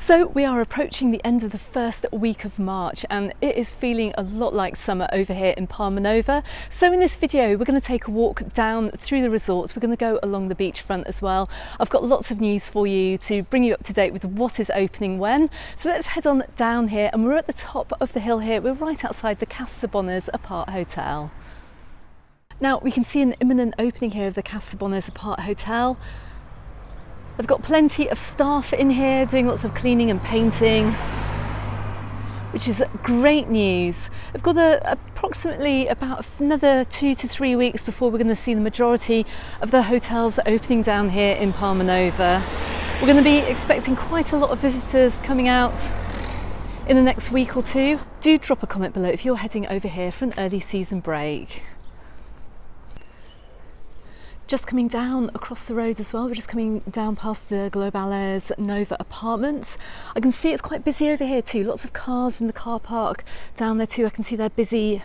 So we are approaching the end of the first week of March and it is feeling a lot like summer over here in Palmanova. So in this video we're going to take a walk down through the resorts. We're going to go along the beachfront as well. I've got lots of news for you to bring you up to date with what is opening when. So let's head on down here, and we're at the top of the hill here. We're right outside the Saboners Aparthotel. Now we can see an imminent opening here of the Saboners Aparthotel. They've got plenty of staff in here doing lots of cleaning and painting, which is great news. We've got approximately about another 2 to 3 weeks before we're going to see the majority of the hotels opening down here in Palmanova. We're going to be expecting quite a lot of visitors coming out in the next week or two. Do drop a comment below if you're heading over here for an early season break. Just coming down across the road as well, we're just coming down past the Globales Nova apartments. I can see it's quite busy over here too, lots of cars in the car park down there too. I can see they're busy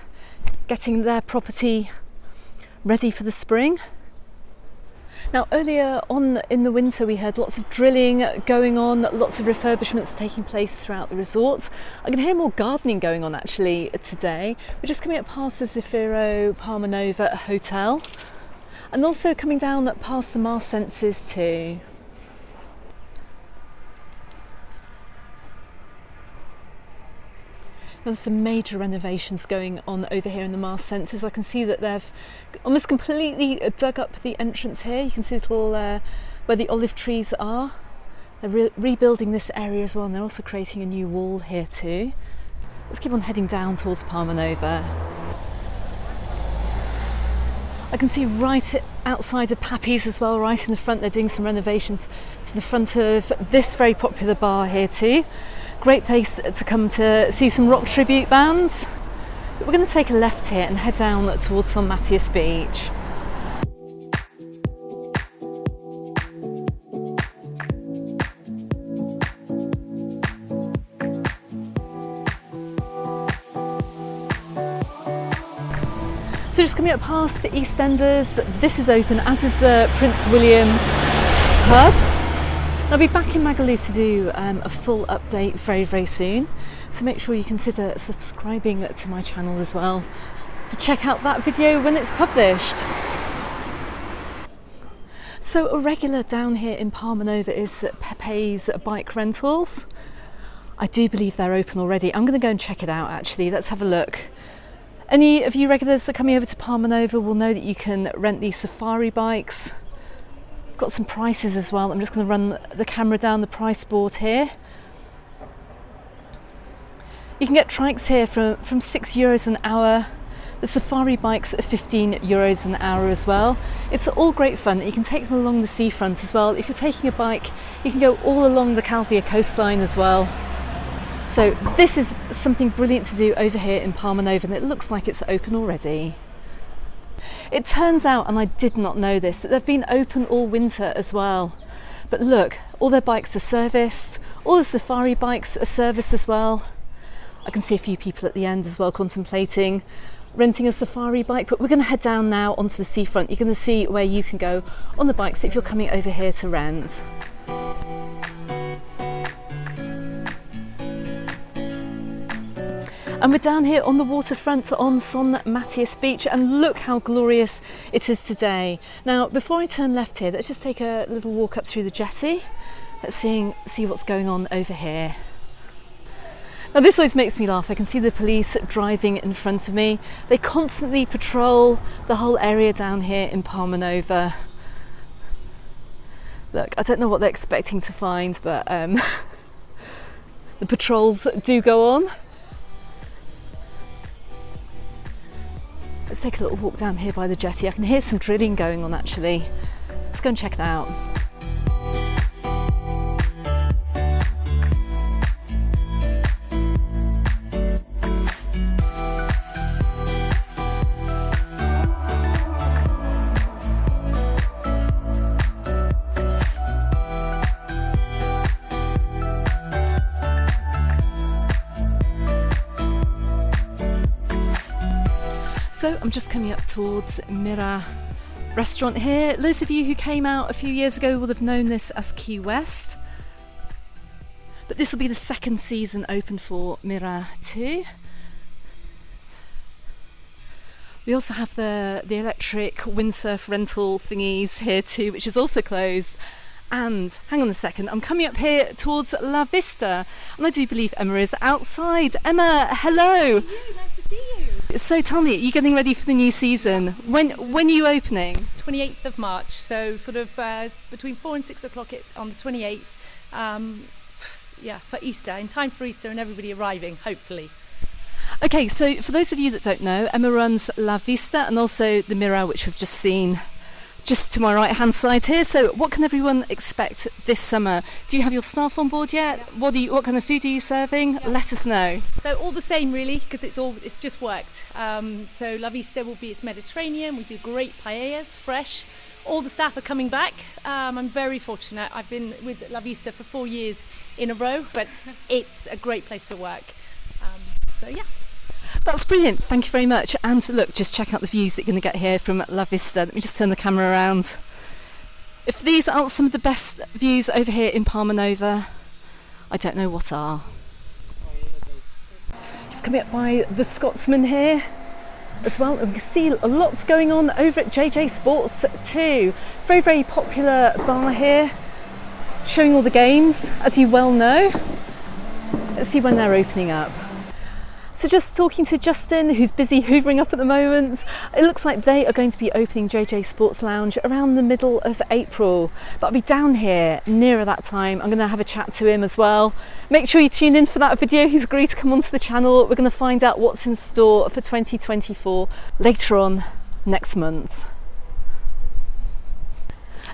getting their property ready for the spring. Now earlier on in the winter we had lots of drilling going on, lots of refurbishments taking place throughout the resorts. I can hear more gardening going on actually today. We're just coming up past the Zafio Palmanova Hotel. And also coming down past the Marsenses too. There's some major renovations going on over here in the Marsenses. I can see that they've almost completely dug up the entrance here. You can see little where the olive trees are. They're rebuilding this area as well, and they're also creating a new wall here too. Let's keep on heading down towards Palmanova. I can see right outside of Pepe's as well, right in the front, they're doing some renovations to the front of this very popular bar here too. Great place to come to see some rock tribute bands. But we're going to take a left here and head down towards Son Matias Beach. So just coming up past the EastEnders, this is open, as is the Prince William pub. I'll be back in Magaluf to do a full update very soon, so make sure you consider subscribing to my channel as well to check out that video when it's published. So a regular down here in Palmanova is Pepe's bike rentals. I do believe they're open already. I'm going to go and check it out actually. Let's have a look. Any of you regulars that are coming over to Palmanova will know that you can rent these safari bikes. I've got some prices as well. I'm just going to run the camera down the price board here. You can get trikes here from €6 an hour. The safari bikes are €15 an hour as well. It's all great fun. You can take them along the seafront as well. If you're taking a bike, you can go all along the Calvia coastline as well. So this is something brilliant to do over here in Palmanova, and it looks like it's open already. It turns out, and I did not know this, that they've been open all winter as well. But look, all their bikes are serviced, all the safari bikes are serviced as well. I can see a few people at the end as well contemplating renting a safari bike, but we're going to head down now onto the seafront. You're going to see where you can go on the bikes if you're coming over here to rent. And we're down here on the waterfront on Son Matias Beach, and look how glorious it is today. Now, before I turn left here, let's just take a little walk up through the jetty. Let's see what's going on over here. Now, this always makes me laugh. I can see the police driving in front of me. They constantly patrol the whole area down here in Palmanova. Look, I don't know what they're expecting to find, but the patrols do go on. Let's take a little walk down here by the jetty. I can hear some drilling going on actually. Let's go and check it out. So I'm just coming up towards Mira restaurant here. Those of you who came out a few years ago will have known this as Key West. But this will be the second season open for Mira too. We also have the electric windsurf rental thingies here too, which is also closed. And hang on a second, I'm coming up here towards La Vista, and I do believe Emma is outside. Emma, hello. Nice to see you. So tell me, are you getting ready for the new season? When are you opening? 28th of March, so sort of between 4 and 6 o'clock on the 28th. For Easter, in time for Easter and everybody arriving, hopefully. Okay, so for those of you that don't know, Emma runs La Vista and also the Mira, which we've just seen just to my right hand side here. So what can everyone expect this summer? Do you have your staff on board yet? Yeah. What kind of food are you serving? Yeah. Let us know. So all the same really, because it's just worked. So La Vista will be, it's Mediterranean. We do great paellas, fresh. All the staff are coming back. I'm very fortunate. I've been with La Vista for 4 years in a row, but it's a great place to work. So yeah. That's brilliant, thank you very much. And look, just check out the views that you're going to get here from La Vista. Let me just turn the camera around. If these aren't some of the best views over here in Palmanova, I don't know what are. Just coming up by the Scotsman here as well, and we can see lots going on over at JJ Sports too. Very, very popular bar here, showing all the games, as you well know. Let's see when they're opening up. So just talking to Justin, who's busy hoovering up at the moment, it looks like they are going to be opening JJ Sports Lounge around the middle of April. But I'll be down here nearer that time. I'm going to have a chat to him as well. Make sure you tune in for that video. He's agreed to come onto the channel. We're going to find out what's in store for 2024 later on next month.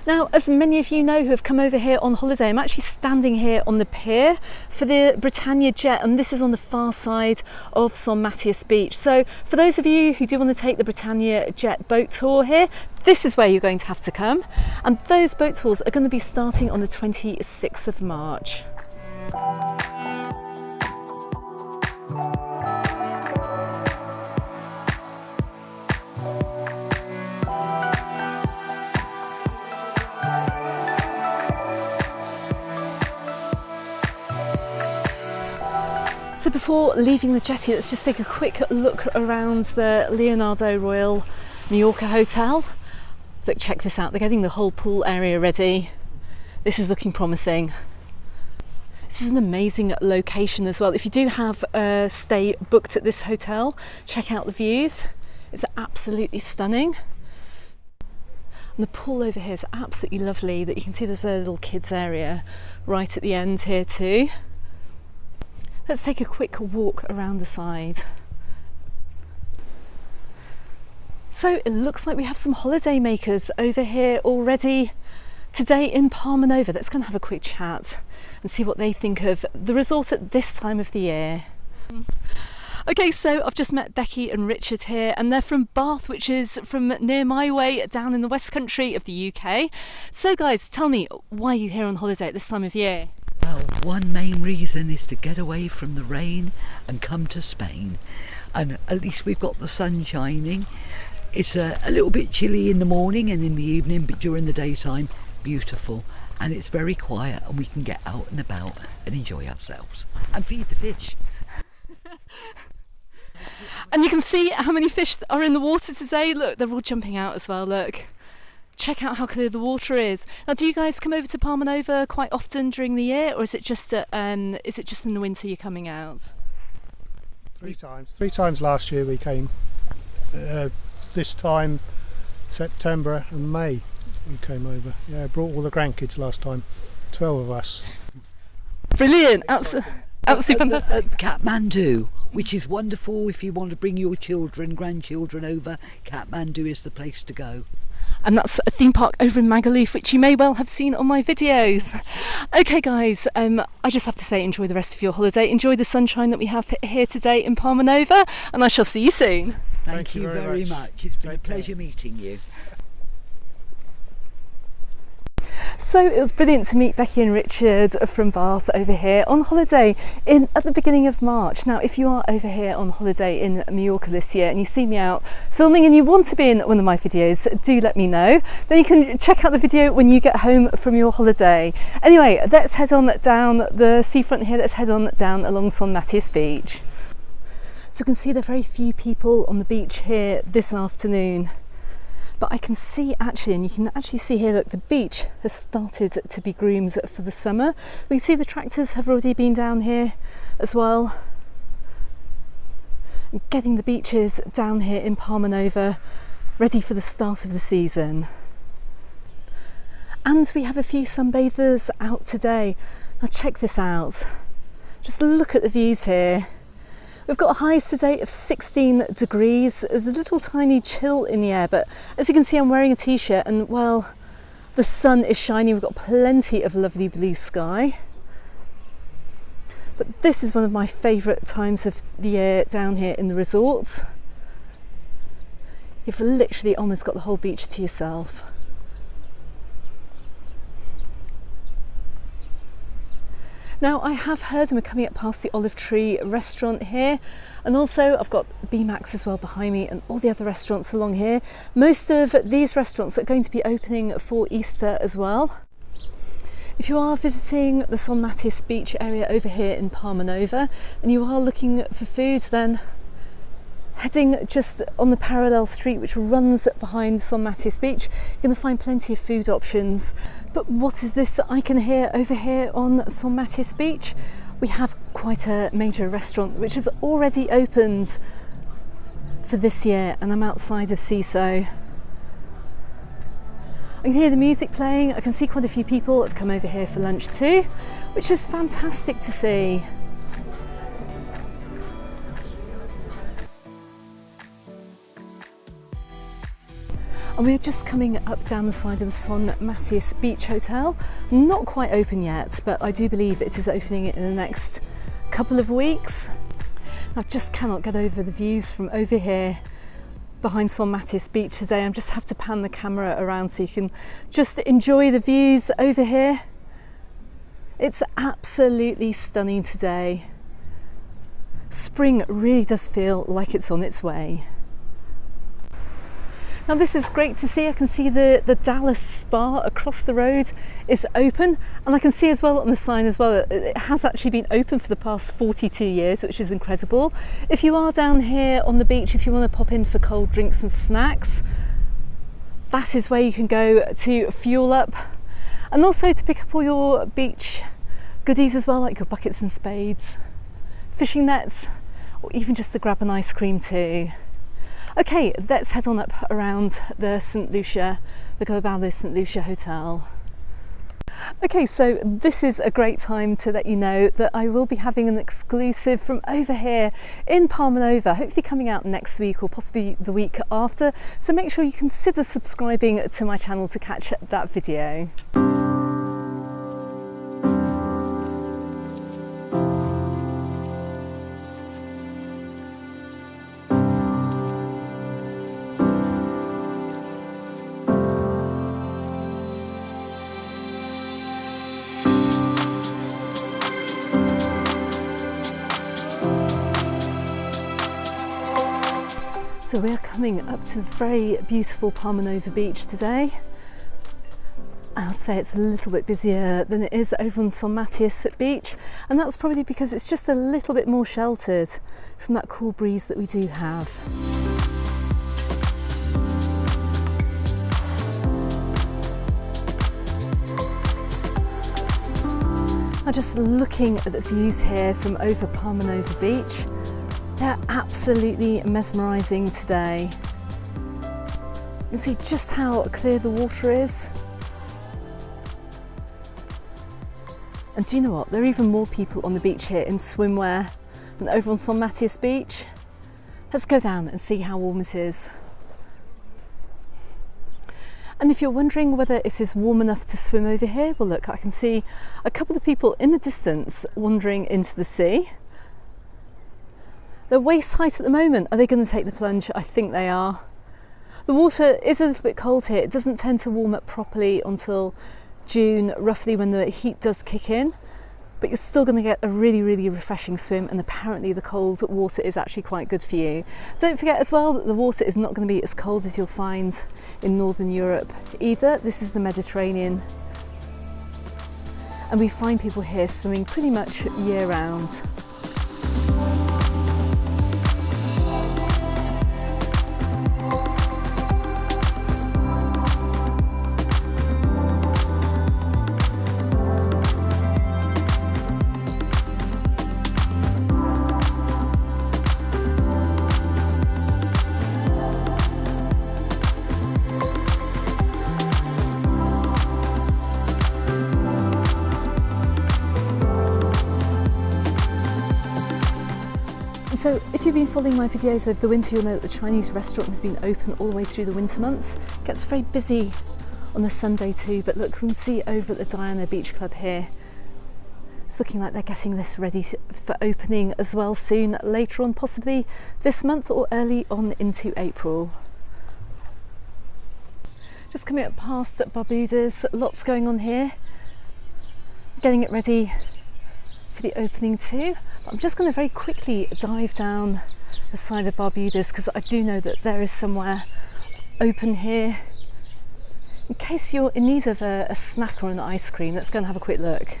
Now, as many of you know who have come over here on holiday, I'm actually standing here on the pier for the Britannia jet, and this is on the far side of Son Matias Beach. So for those of you who do want to take the Britannia jet boat tour here, this is where you're going to have to come. And those boat tours are going to be starting on the 26th of March. So before leaving the jetty, let's just take a quick look around the Leonardo Royal Mallorca Hotel. Look, check this out, they're getting the whole pool area ready. This is looking promising. This is an amazing location as well. If you do have a stay booked at this hotel, check out the views. It's absolutely stunning. And the pool over here is absolutely lovely. That you can see there's a little kids area right at the end here too. Let's take a quick walk around the side. So it looks like we have some holiday makers over here already today in Palmanova. Let's go and have a quick chat and see what they think of the resort at this time of the year. Okay, so I've just met Becky and Richard here, and they're from Bath, which is from near my way down in the West Country of the UK. So guys, tell me, why are you here on holiday at this time of year? Well, one main reason is to get away from the rain and come to Spain. And at least we've got the sun shining. It's a little bit chilly in the morning and in the evening, but during the daytime, beautiful. And it's very quiet, and we can get out and about and enjoy ourselves and feed the fish. And you can see how many fish are in the water today. Look, they're all jumping out as well, look. Check out how clear the water is. Now, do you guys come over to Palmanova quite often during the year, or is it just in the winter you're coming out? Three times last year we came. This time, September and May, we came over. Yeah, brought all the grandkids last time. 12 of us. Brilliant! Absolutely fantastic. Kathmandu, which is wonderful if you want to bring your children, grandchildren over. Kathmandu is the place to go. And that's a theme park over in Magaluf, which you may well have seen on my videos. Okay guys, I just have to say, enjoy the rest of your holiday, enjoy the sunshine that we have here today in Palmanova, and I shall see you soon. Thank you very much. It's been a pleasure meeting you. So it was brilliant to meet Becky and Richard from Bath over here on holiday at the beginning of March. Now, if you are over here on holiday in Mallorca this year and you see me out filming and you want to be in one of my videos, do let me know. Then you can check out the video when you get home from your holiday. Anyway, let's head on down the seafront here. Let's head on down along Son Matias Beach. So you can see there are very few people on the beach here this afternoon. But I can see actually, and you can actually see here, look, the beach has started to be groomed for the summer. We can see the tractors have already been down here as well. Getting the beaches down here in Palmanova ready for the start of the season. And we have a few sunbathers out today. Now check this out. Just look at the views here. We've got highs today of 16 degrees. There's a little tiny chill in the air, but as you can see, I'm wearing a t-shirt and, well, the sun is shining. We've got plenty of lovely blue sky. But this is one of my favourite times of the year down here in the resorts. You've literally almost got the whole beach to yourself. Now, I have heard, and we're coming up past the Olive Tree restaurant here, and also I've got B-Max as well behind me and all the other restaurants along here. Most of these restaurants are going to be opening for Easter as well. If you are visiting the Son Matias Beach area over here in Palmanova and you are looking for food, then heading just on the parallel street which runs behind Son Matias Beach, you're going to find plenty of food options. But what is this I can hear over here on Son Matias Beach? We have quite a major restaurant which has already opened for this year, and I'm outside of CISO. I can hear the music playing. I can see quite a few people have come over here for lunch too, which is fantastic to see. And we're just coming up down the side of the Son Matias Beach Hotel. Not quite open yet, but I do believe it is opening in the next couple of weeks. I just cannot get over the views from over here behind Son Matias Beach today. I just have to pan the camera around so you can just enjoy the views over here. It's absolutely stunning today. Spring really does feel like it's on its way. Now this is great to see. I can see the Dallas Spa across the road is open, and I can see as well on the sign as well, it has actually been open for the past 42 years, which is incredible. If you are down here on the beach, if you want to pop in for cold drinks and snacks, that is where you can go to fuel up, and also to pick up all your beach goodies as well, like your buckets and spades, fishing nets, or even just to grab an ice cream too. Okay, let's head on up around the St Lucia, the Global St Lucia Hotel. Okay, so this is a great time to let you know that I will be having an exclusive from over here in Palmanova, hopefully coming out next week or possibly the week after. So make sure you consider subscribing to my channel to catch that video. So we're coming up to the very beautiful Palmanova Beach today. I'll say it's a little bit busier than it is over on Son Matias Beach, and that's probably because it's just a little bit more sheltered from that cool breeze that we do have. Now just looking at the views here from over Palmanova Beach, they're absolutely mesmerising today. You can see just how clear the water is. And do you know what? There are even more people on the beach here in swimwear than over on Son Matias Beach. Let's go down and see how warm it is. And if you're wondering whether it is warm enough to swim over here, well look, I can see a couple of people in the distance wandering into the sea. They're waist height at the moment. Are they going to take the plunge? I think they are. The water is a little bit cold here. It doesn't tend to warm up properly until June, roughly when the heat does kick in, but you're still going to get a really, really refreshing swim, and apparently the cold water is actually quite good for you. Don't forget as well that the water is not going to be as cold as you'll find in Northern Europe either. This is the Mediterranean, and we find people here swimming pretty much year round. So if you've been following my videos over the winter, you'll know that the Chinese restaurant has been open all the way through the winter months. It gets very busy on the Sunday too, but look, we can see over at the Diana Beach Club here, it's looking like they're getting this ready for opening as well soon, later on, possibly this month or early on into April. Just coming up past at Barbuda's, lots going on here, getting it ready for the opening too. I'm just going to very quickly dive down the side of Barbuda's because I do know that there is somewhere open here in case you're in need of a snack or an ice cream. Let's go and have a quick look.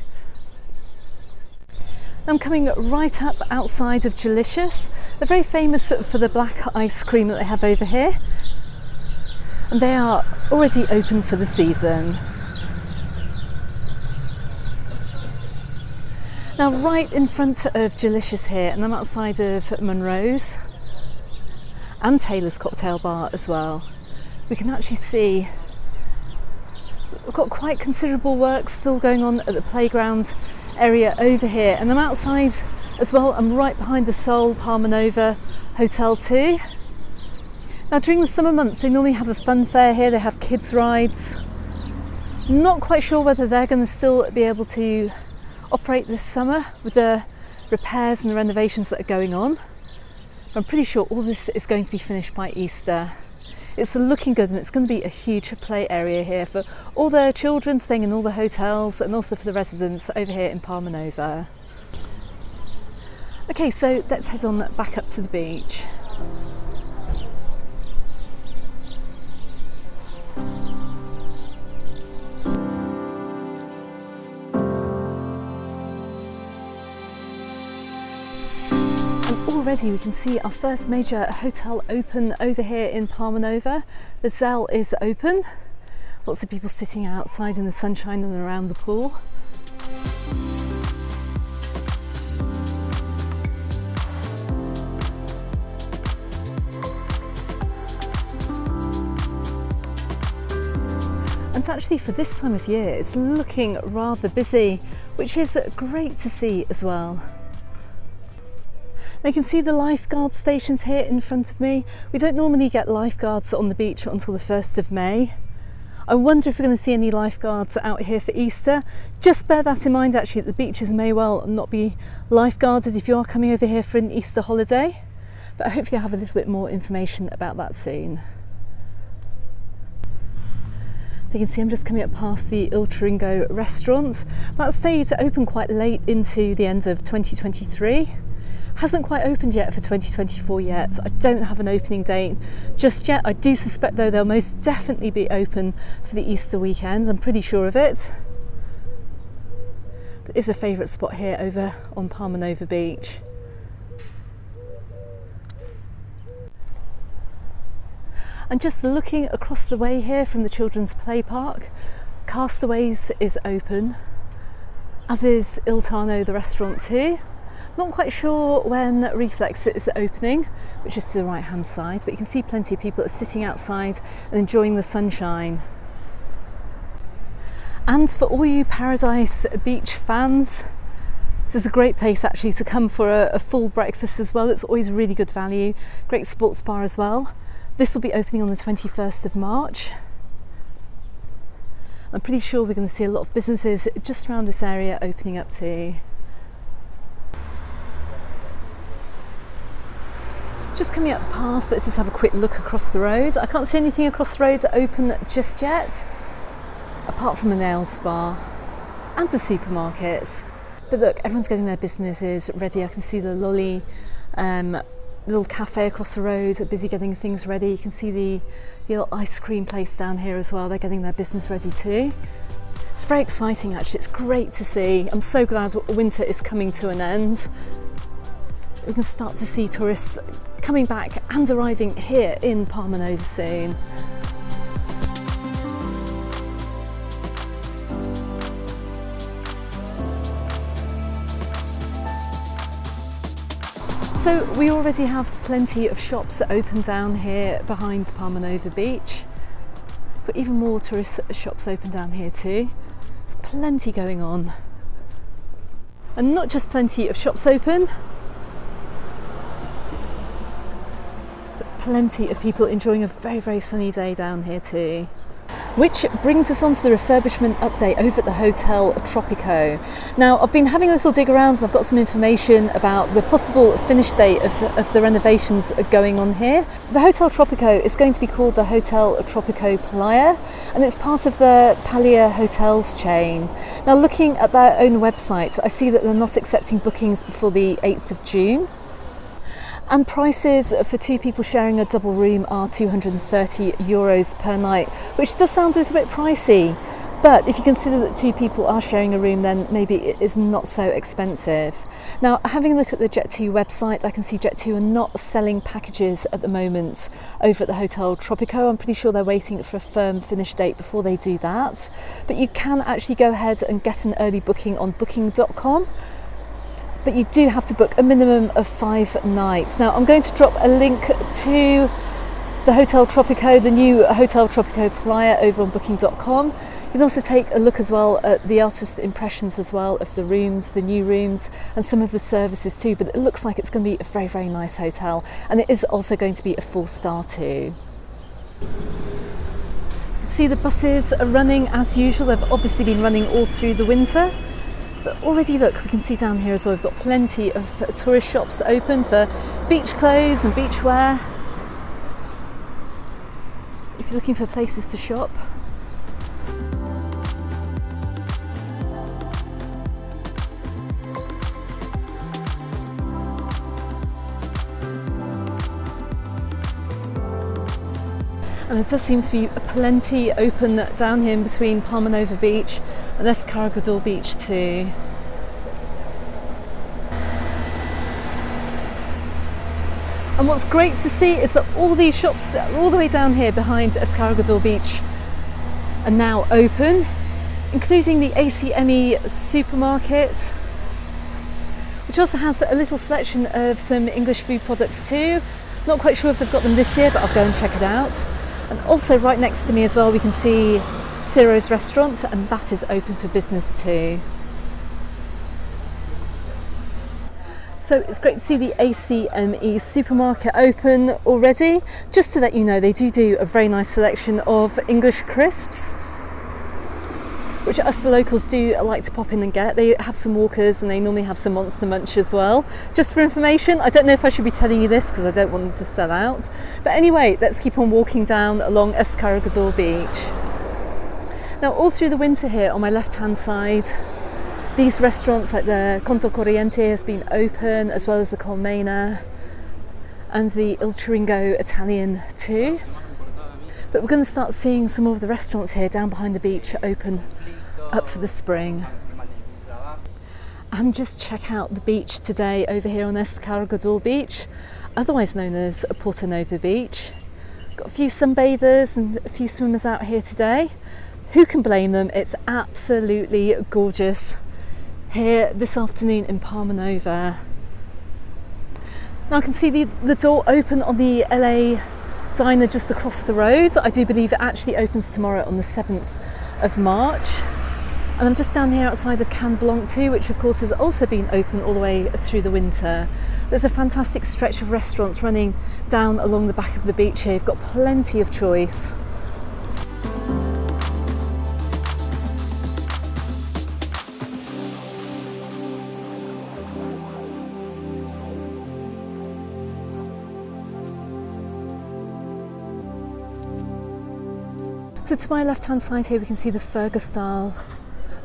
I'm coming right up outside of Delicious. They're very famous for the black ice cream that they have over here, and they are already open for the season. Now, right in front of Delicious here, and I'm outside of Monroe's and Taylor's Cocktail Bar as well, we can actually see we've got quite considerable work still going on at the playground area over here, and I'm outside as well. I'm right behind the Seoul Palmanova Hotel too. Now, during the summer months they normally have a fun fair here. They have kids rides. Not quite sure whether they're going to still be able to operate this summer with the repairs and the renovations that are going on. I'm pretty sure all this is going to be finished by Easter. It's looking good, and it's going to be a huge play area here for all the children staying in all the hotels and also for the residents over here in Palmanova. Okay, so let's head on back up to the beach. Already we can see our first major hotel open over here in Palmanova. The Zell is open. Lots of people sitting outside in the sunshine and around the pool. And actually for this time of year it's looking rather busy, which is great to see as well. Now you can see the lifeguard stations here in front of me. We don't normally get lifeguards on the beach until the 1st of May. I wonder if we're going to see any lifeguards out here for Easter. Just bear that in mind actually, the beaches may well not be lifeguarded if you are coming over here for an Easter holiday, but hopefully I'll have a little bit more information about that soon. You can see I'm just coming up past the Il Tringo restaurant. That stayed open quite late into the end of 2023. Hasn't quite opened yet for 2024 yet. I don't have an opening date just yet. I do suspect though they'll most definitely be open for the Easter weekend. I'm pretty sure of it. But it is a favourite spot here over on Palmanova Beach. And just looking across the way here from the children's play park, Castaways is open, as is Il Tano, the restaurant too. Not quite sure when Reflex is opening, which is to the right hand side, but you can see plenty of people are sitting outside and enjoying the sunshine. And for all you Paradise Beach fans, this is a great place actually to come for a full breakfast as well. It's always really good value. Great sports bar as well. This will be opening on the 21st of March. I'm pretty sure we're going to see a lot of businesses just around this area opening up too. Just coming up past, let's just have a quick look across the road. I can't see anything across the road open just yet, apart from a nail spa and a supermarket. But look, everyone's getting their businesses ready. I can see the Lolly little cafe across the road are busy getting things ready. You can see the little ice cream place down here as well. They're getting their business ready too. It's very exciting actually. It's great to see. I'm so glad winter is coming to an end. We can start to see tourists coming back and arriving here in Palmanova soon. So we already have plenty of shops that open down here behind Palmanova Beach, but even more tourist shops open down here too. There's plenty going on. And not just plenty of shops open, but plenty of people enjoying a very, very sunny day down here too. Which brings us on to the refurbishment update over at the Hotel Tropico. Now, I've been having a little dig around and I've got some information about the possible finish date of the renovations going on here. The Hotel Tropico is going to be called the Hotel Tropico Playa, and it's part of the Playa Hotels chain. Now, looking at their own website, I see that they're not accepting bookings before the 8th of June. And prices for two people sharing a double room are €230 per night, which does sound a little bit pricey. But if you consider that two people are sharing a room, then maybe it is not so expensive. Now, having a look at the Jet2 website, I can see Jet2 are not selling packages at the moment over at the Hotel Tropico. I'm pretty sure they're waiting for a firm finish date before they do that. But you can actually go ahead and get an early booking on booking.com. But you do have to book a minimum of 5 nights. Now, I'm going to drop a link to the Hotel Tropico, the new Hotel Tropico Playa over on booking.com. You can also take a look as well at the artist impressions as well of the rooms, the new rooms, and some of the services too. But it looks like it's going to be a very, very nice hotel. And it is also going to be a 4-star too. See, the buses are running as usual. They've obviously been running all through the winter. But already, look, we can see down here as well, we've got plenty of tourist shops open for beach clothes and beach wear. If you're looking for places to shop. And there does seem to be plenty open down here in between Palmanova Beach and there's Carregador Beach too. And what's great to see is that all these shops all the way down here behind Carregador Beach are now open, including the ACME supermarket, which also has a little selection of some English food products too. Not quite sure if they've got them this year, but I'll go and check it out. And also right next to me as well, we can see Ciro's restaurant, and that is open for business too. So it's great to see the ACME supermarket open already. Just to let you know, they do a very nice selection of English crisps, which us the locals do like to pop in and get. They have some Walkers and they normally have some Monster Munch as well. Just for information, I don't know if I should be telling you this because I don't want them to sell out. But anyway, let's keep on walking down along Carregador Beach. Now, all through the winter here on my left-hand side, these restaurants like the Conto Corriente has been open, as well as the Colmena and the Il Chiringo Italian too. But we're going to start seeing some more of the restaurants here down behind the beach open up for the spring. And just check out the beach today over here on Carregador Beach, otherwise known as Portanova Beach. Got a few sunbathers and a few swimmers out here today. Who can blame them? It's absolutely gorgeous here this afternoon in Palmanova. Now I can see the door open on the LA diner just across the road. I do believe it actually opens tomorrow on the 7th of March. And I'm just down here outside of Can Blanc too, which of course has also been open all the way through the winter. There's a fantastic stretch of restaurants running down along the back of the beach here. You've got plenty of choice. So to my left hand side here we can see the Fergus style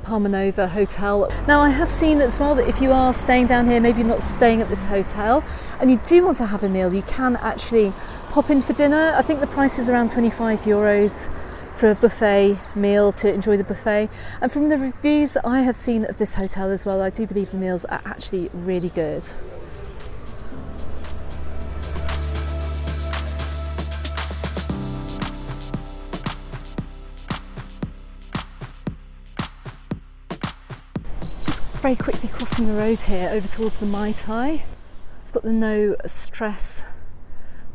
Palmanova Hotel. Now I have seen as well that if you are staying down here, maybe not staying at this hotel, and you do want to have a meal, you can actually pop in for dinner. I think the price is around €25 for a buffet meal to enjoy the buffet. And from the reviews that I have seen of this hotel as well, I do believe the meals are actually really good. Very quickly crossing the road here over towards the Mai Tai. We've got the no stress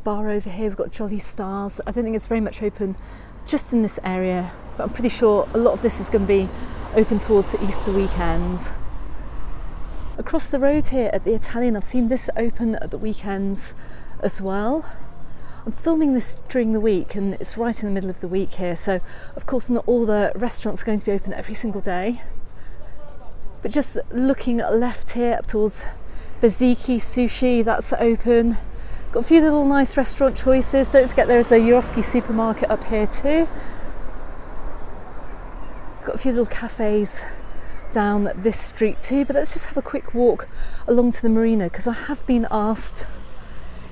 bar over here. We've got Jolly Stars. I don't think it's very much open just in this area, but I'm pretty sure a lot of this is going to be open towards the Easter weekend. Across the road here at the Italian, I've seen this open at the weekends as well. I'm filming this during the week and it's right in the middle of the week here, so of course not all the restaurants are going to be open every single day. But just looking left here up towards Beziki Sushi, that's open. Got a few little nice restaurant choices. Don't forget there is a Yuroski supermarket up here too. Got a few little cafes down this street too, but let's just have a quick walk along to the marina, because I have been asked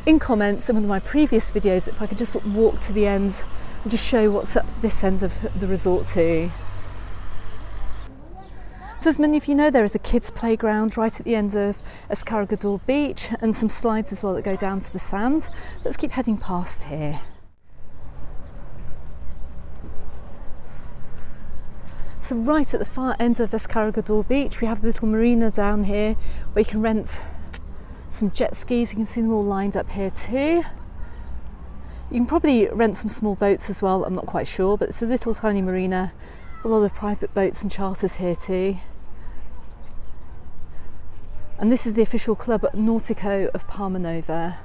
in comments in one of my previous videos if I could just walk to the end and just show what's up this end of the resort too. So as many of you know, there is a kids playground right at the end of Carregador Beach and some slides as well that go down to the sand. Let's keep heading past here. So right at the far end of Carregador Beach we have the little marina down here where you can rent some jet skis. You can see them all lined up here too. You can probably rent some small boats as well, I'm not quite sure, but it's a little tiny marina. A lot of private boats and charters here too. And this is the official Club Nautico of Palmanova.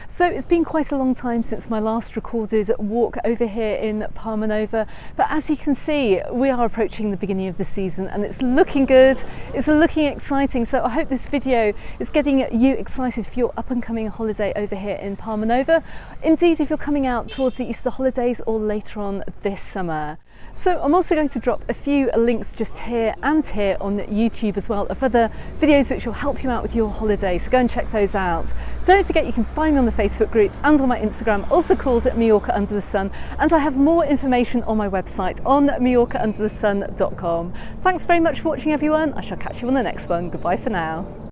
So it's been quite a long time since my last recorded walk over here in Palmanova, but as you can see we are approaching the beginning of the season and it's looking good, it's looking exciting, so I hope this video is getting you excited for your up and coming holiday over here in Palmanova. Indeed, if you're coming out towards the Easter holidays or later on this summer. So I'm also going to drop a few links just here and here on YouTube as well of other videos which will help you out with your holiday, so go and check those out. Don't forget you can find me on the Facebook group and on my Instagram, also called Mallorca Under the Sun, and I have more information on my website on mallorcaunderthesun.com. Thanks very much for watching everyone. I shall catch you on the next one. Goodbye for now.